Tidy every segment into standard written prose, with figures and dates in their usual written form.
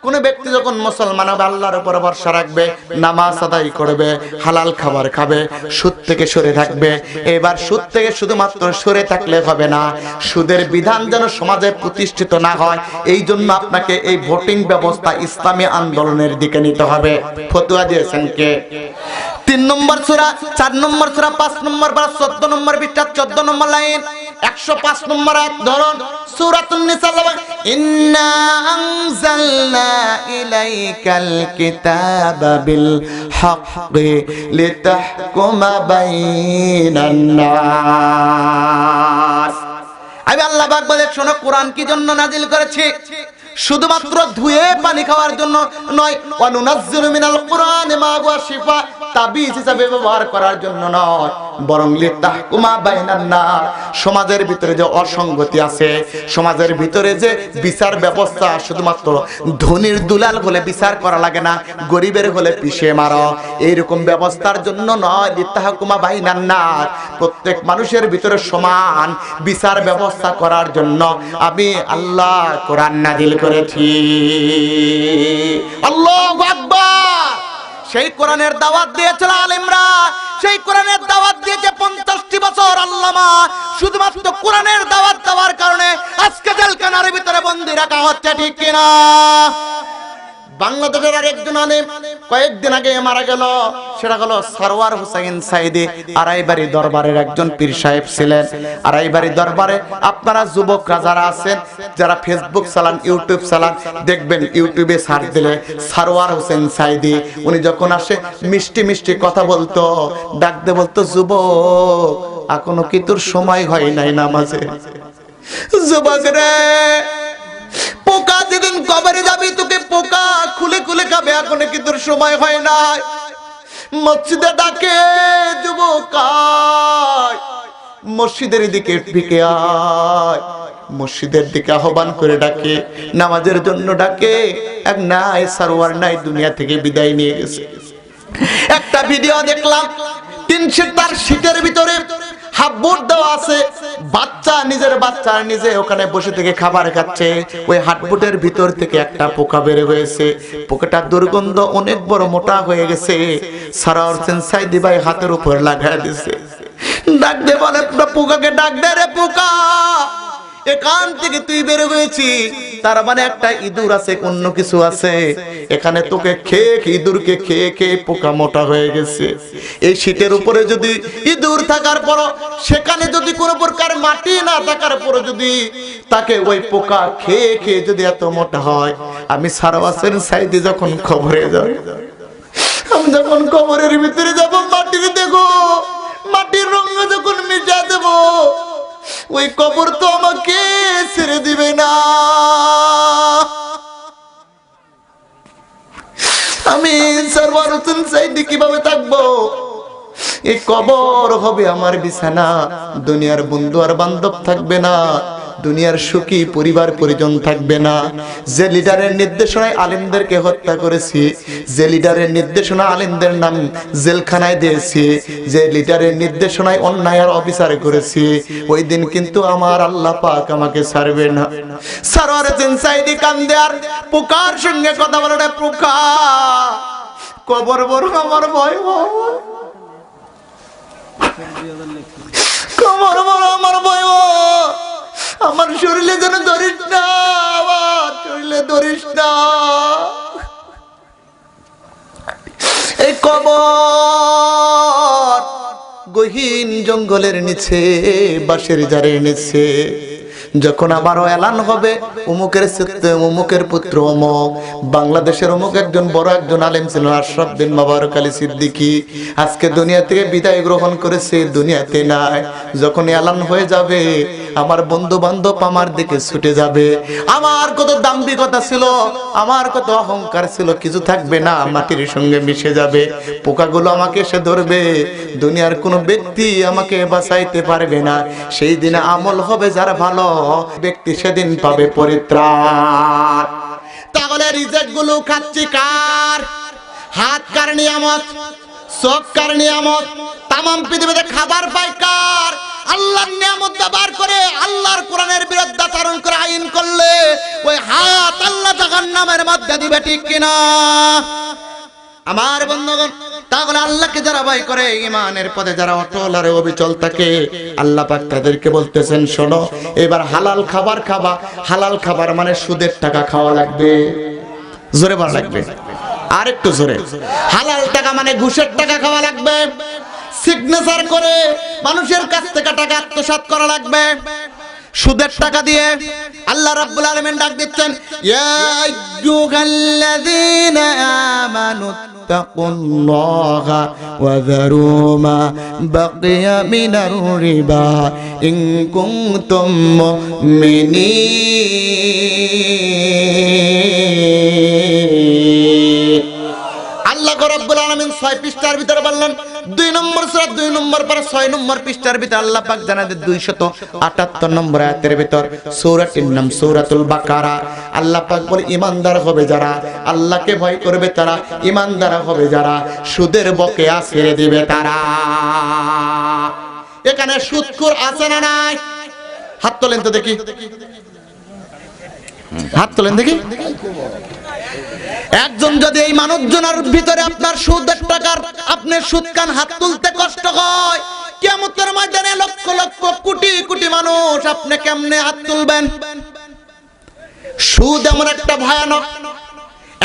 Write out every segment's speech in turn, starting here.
কোন ব্যক্তি যখন মুসলমান হবে, আল্লাহর উপর ভরসা রাখবে, নামাজ আদায় করবে, হালাল খাবার খাবে, সুদ থেকে সরে থাকবে। এবার সুদ থেকে শুধুমাত্র সরে থাকলে হবে না, সুদের বিধান যেন সমাজে প্রতিষ্ঠিত না হয়, এই জন্য আপনাকে এই ভোটিং ব্যবস্থা ইসলামী আন্দোলনের দিকে নিতে হবে। ফতোয়া দিয়েছেন কে? 3 নম্বর সূরা, 4 নম্বর সূরা, 5 নম্বর পারা, 14 নম্বর পৃষ্ঠা, 14 নম্বর লাইন, 105 নম্বর আয়াত ধরুন, সূরাতুন নিসা। ইন্না আনজালনা ইলাইকাল কিতাবা বিল হাক্কি লিতাহকুমা বাইনান নাস। আমি আল্লাহ পাক বলে, শোনো, কোরআন কি জন্য নাজিল করেছি? শুধুমাত্র ধুয়ে পানি খাওয়ার জন্য নয়, ওয়া নুনাজ্জিলু মিনাল কুরআনি মা হুয়া শিফা, তাবিজ হিসেবে ব্যবহার করার জন্য নয়, বরং লিতাহকুমা বাইনান নাস, সমাজের ভিতরে যে অসঙ্গতি আছে, সমাজের ভিতরে যে বিচার ব্যবস্থা শুধুমাত্র ধনীর দুলাল হলে বিচার করা লাগে না, গরিবের হলে পিছিয়ে মারো, এইরকম ব্যবস্থার জন্য নয়, লিতাহকুমা বাইনান নাস, প্রত্যেক মানুষের ভিতরে সমান বিচার ব্যবস্থা করার জন্য আমি আল্লাহ কোরআন নাজিল করেছি। আল্লাহু আকবার। সেই কোরআনের দাওয়াত দিয়েছিল আলেমরা, সেই কোরআনের দাওয়াত দিয়েছে 50টি বছর আল্লামা। শুধুমাত্র কোরআনের দাওয়াত দেওয়ার কারণে আজকে জেলখানার ভিতরে বন্দী রাখা হচ্ছে, ঠিক কিনা? বাংলাদেশের আরেকজন আলেম কয়েকদিন আগে মারা গেল, সেটা হলো সরওয়ার হোসেন সাইদি। আড়াইবাড়ি দরবারের একজন পীর সাহেব ছিলেন। আড়াইবাড়ি দরবারে আপনারা যুবকরা যারা আছেন, যারা ফেসবুক চালান, ইউটিউব চালান, দেখবেন ইউটিউবে সার্চ দিলে সরওয়ার হোসেন সাইদি, উনি যখন আসে মিষ্টি মিষ্টি কথা বলতো, ডাকতে বলতো, যুবক এখনো কি তোর সময় হয় নাই নামাজে? যুবক রে, পোকা যেদিন কবরে যাবি তোকে পোকা খুলে খুলে খাবে, এখন কি তোর সময় হয় নাই? মসজিদে ডাকে, যুবক আয়, মসজিদের দিকে ফিকে আয়, মসজিদের দিকে আহ্বান করে ডাকে, নামাজের জন্য ডাকে। এক নাই সরওয়ার নাই, দুনিয়া থেকে বিদায় নিয়ে গেছে। একটা ভিডিও দেখলাম, তার শীতের ভিতরে হাতবোর্ড দেওয়া আছে, বাচ্চা নিজের বাচ্চা নিজে ওখানে বসে থেকে খাবার খাচ্ছে, ওই হাতবোর্ডের ভিতর থেকে একটা পোকা বের হয়েছে, পোকাটা দুর্গন্ধ অনেক বড় মোটা হয়ে গেছে। সরওয়ার হোসেন সাইদি ভাই হাতের উপর লাগায় দিয়েছে, ডাক দে, বলে পোকাকে ডাক দে, রে পোকা এখান থেকে তুই বের হয়েছি, তার মানে একটা ইঁদুর আছে, অন্য কিছু আছে এখানে, তোকে খেয়ে ইঁদুরকে খেয়ে খেয়ে পোকা মোটা হয়ে গেছে। এই শীতের উপরে যদি ইঁদুর থাকার পর, সেখানে যদি কোনো প্রকার মাটি না থাকার পর যদি তাকে ওই পোকা খেয়ে খেয়ে যদি এত মোটা হয়, আমি সরওয়ার হোসেন সাইদি যখন কবরে যাব, আমি যখন কবরের ভিতরে যাব, মাটির দেখো, মাটির রঙ যখন মিশা দেব, ওই কবর তো আমাকে ছেড়ে দিবে না। আমি সরওয়ার হোসেন সাইদি কিভাবে থাকবো? এই কবর হবে আমার বিছানা। দুনিয়ার বন্ধু আর বান্ধব থাকবে না, দুনিয়ার সুখী পরিবার পরিজন থাকবে না। যে লিডারের নির্দেশনায় আলেমদেরকে হত্যা করেছি, যে লিডারের নির্দেশনা আলেমদের নাম জেলখানায় দিয়েছি, যে লিডারের নির্দেশনায় অন্যায় আর অবিচার করেছি, ওই দিন কিন্তু আমার আল্লাহ পাক আমাকে ছাড়বে না। সরওয়ার হোসেন সাইদি কান্দে আর পোকার সঙ্গে কথা বলে, পোকা কবর বড় আমার ভয়, কবর বড় আমার ভয়, আমার শরীরে যেন ধরিস না, আমার শরীরে ধরিস না। এই কবর গহীন জঙ্গলের নিচে, বাঁশের ঝাড়ের নিচে, যখন আবারও এলান হবে অমুকের অমুকের পুত্র অমুক, বাংলাদেশের অমুক একজন বড় একজন আলেম ছিল আশরাফ বিন মোবারক আলী সিদ্দিকী, আজকে দুনিয়া থেকে বিদায় গ্রহণ করেছে, দুনিয়াতে নাই। যখন এলান হয়ে যাবে, আমার বন্ধু বান্ধব আমার দিকে ছুটে যাবে। আমার কত দাম্ভিকতা ছিল, আমার কত অহংকার ছিল, কিছু থাকবে না, মাটির সঙ্গে মিশে যাবে। পোকাগুলো আমাকে এসে ধরবে, দুনিয়ার কোনো ব্যক্তি আমাকে বাঁচাইতে পারবে না। সেই দিনে আমল হবে যারা ভালো, ব্যক্তি সেদিন পাবে পরিত্রাণ। তাহলে রিজেক্ট গুলো খাচ্ছি কার? হাত কার নিয়ামত, চোখ কার নিয়ামত, তামাম পৃথিবীতে খাবার পাই কার? আল্লাহর নিয়ামত ব্যবহার করে আল্লাহর কোরআনের বিরুদ্ধাচরণ করে আইন করলে ওই হাত আল্লাহ জাহান্নামের মধ্যে দিবে, ঠিক কিনা? আমার বন্ধুগণ, তাহলে আল্লাহকে যারা ভয় করে, ঈমানের পথে যারা অটল আর অবিচল থাকে, আল্লাহ পাক তাদেরকে বলতেছেন, শোনো, এবার হালাল খাবার খাবা। হালাল খাবার মানে সুদের টাকা খাওয়া লাগবে। জোরে বলা লাগবে, আর একটু জোরে। হালাল টাকা মানে ঘুষের টাকা খাওয়া লাগবে। সিগনেচার করে মানুষের কাছ থেকে টাকা আত্মসাৎ করা লাগবে সুদের টাকা দিয়ে। আল্লাহ রাব্বুল আলামিন ডাক দিচ্ছেন, ইয়া আইয়ুহাল্লাযীনা আমানু তাকুল্লাহা ওয়া যারু মা বাকিয়া মিনার রিবা ইন কুনতুম মুমিনিন। আল্লাহ রাব্বুল আলামিন 6 পৃষ্ঠার ভিতরে বললেন, 2 নম্বর সূরা 2 নম্বর পারা 6 নম্বর পৃষ্ঠার ভিতরে আল্লাহ পাক জানাতে 278 নম্বর আয়াতের ভিতর সূরাটির নাম সূরাতুল বাকারা। আল্লাহ পাক বলে, ঈমানদার হবে যারা, আল্লাহকে ভয় করবে তারা, ঈমানদার হবে যারা, সুদের বকেয়া ছেড়ে দিবে তারা। এখানে সুদখোর আছে না নাই? হাত তোলেন তো দেখি, হাত তোলেন দেখি। একজন যদি এই মানুষজনের ভিতরে আপনার সুদের টাকার আপনি সুদ খান, হাত তুলতে কষ্ট হয়, কিয়ামতের ময়দানে লক্ষ লক্ষ কোটি কোটি মানুষ, আপনি কেমনে হাত তুলবেন? সুদ এমন একটা ভয়ানক।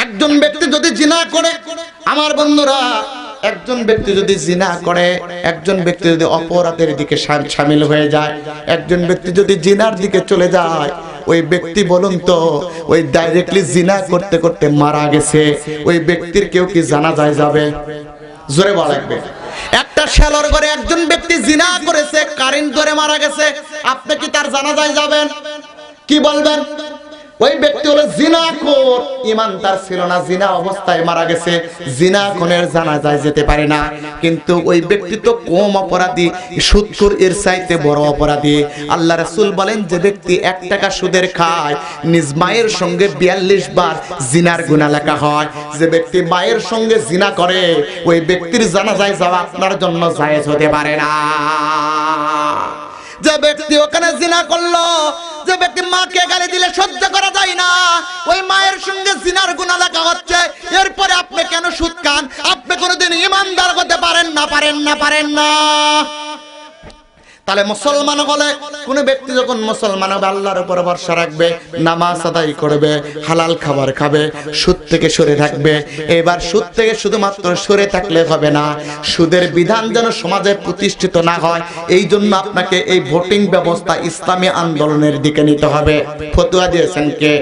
একজন ব্যক্তি যদি জিনা করে, আমার বন্ধুরা, একজন ব্যক্তি যদি জিনা করে, একজন ব্যক্তি যদি অপরাধের দিকে শামিল হয়ে যায়, একজন ব্যক্তি যদি জিনার দিকে চলে যায়, ওই ব্যক্তি বলুন তো, ওই ডাইরেক্টলি জিনা করতে করতে মারা গেছে, ওই ব্যক্তির কেউ কি জানাজায় যাবে? জোরে বলা লাগবে। একটা শ্যালর ঘরে একজন ব্যক্তি জিনা করেছে, কারেন্ট ধরে মারা গেছে, আপনি কি তার জানাজায় যাবেন? কি বলবেন? ওই ব্যক্তি হলো জিনাখোর, ঈমান তার ছিল না, জিনা অবস্থায় মারা গেছে, জিনাখোরের জানাজায় যেতে পারে না। কিন্তু ওই ব্যক্তি তো কম অপরাধী, সুদখোর এর চাইতে বড় অপরাধী। আল্লাহ রাসূল বলেন, যে ব্যক্তি 1 টাকা সুদের খায়, নিজ মায়ের সঙ্গে 42 বার জিনার গুনাহ লেখা হয়। যে ব্যক্তি মায়ের সঙ্গে জিনা করে, ওই ব্যক্তির জানাজায় যাওয়া আপনার জন্য জায়েজ হতে পারে না। যে ব্যক্তি ওখানে জিনা করলো, যে ব্যক্তি মাকে গালি দিলে সহ্য করা যায় না, ওই মায়ের সঙ্গে জিনার গুনাহ লেখা হচ্ছে, এরপরে আপনি কেন সুদ খান? আপনি কোনোদিন ঈমানদার হতে পারেন না, পারেন না, পারেন না। তাহলে মুসলমান হলে, কোন ব্যক্তি যখন মুসলমান হবে, আল্লাহর উপর ভরসা রাখবে, নামাজ আদায় করবে, হালাল খাবার খাবে, সুদ থেকে সরে থাকবে। এবার সুদ থেকে শুধুমাত্র সরে থাকলে হবে না, সুদের বিধান যেন সমাজে প্রতিষ্ঠিত না হয়, এই জন্য আপনাকে এই ভোটিং ব্যবস্থা ইসলামী আন্দোলনের দিকে নিতে হবে। ফতোয়া দিয়েছেন কে?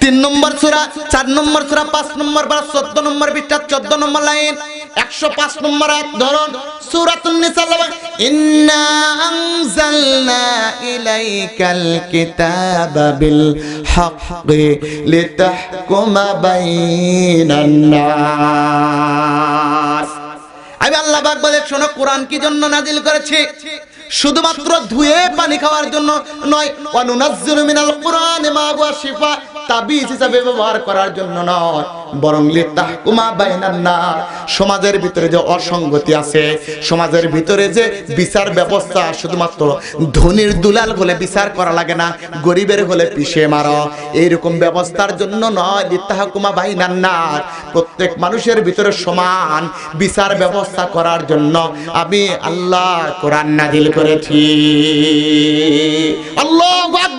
3 নম্বর সূরা, 4 নম্বর সূরা, 5 নম্বর পারা 14 নম্বর পৃষ্ঠা 14 নম্বর লাইন 105 নম্বর আয়াত ধরুন, সূরাতুন নিসা। ইন্না আনজালনা ইলাইকাল কিতাবা বিল হাক্কি লিতাহকুমা বাইনান নাস। আমি আল্লাহ পাক বলে, শোনো, কোরআন কি জন্য নাজিল করেছি? শুধুমাত্র ধুয়ে পানি খাওয়ার জন্য নয়, ওয়া নুনাজ্জিলু মিনাল কুরআনি মা হুয়া শিফা, তাবিজ হিসেবে ব্যবহার করার জন্য নয়, বরং লিতাহকুমা বাইনান নাস। সমাজের ভিতরে যে অসঙ্গতি আছে, সমাজের ভিতরে যে বিচার ব্যবস্থা, শুধুমাত্র ধনীর দুলাল হলে বিচার করা লাগে না, গরিবের হলে পিষে মারো, এইরকম ব্যবস্থার জন্য নয়, লিতাহকুমা বাইনান নাস। প্রত্যেক মানুষের ভিতরে সমান বিচার ব্যবস্থা করার জন্য আমি আল্লাহ কোরআন নাজিল করেছি। আল্লাহু আকবার।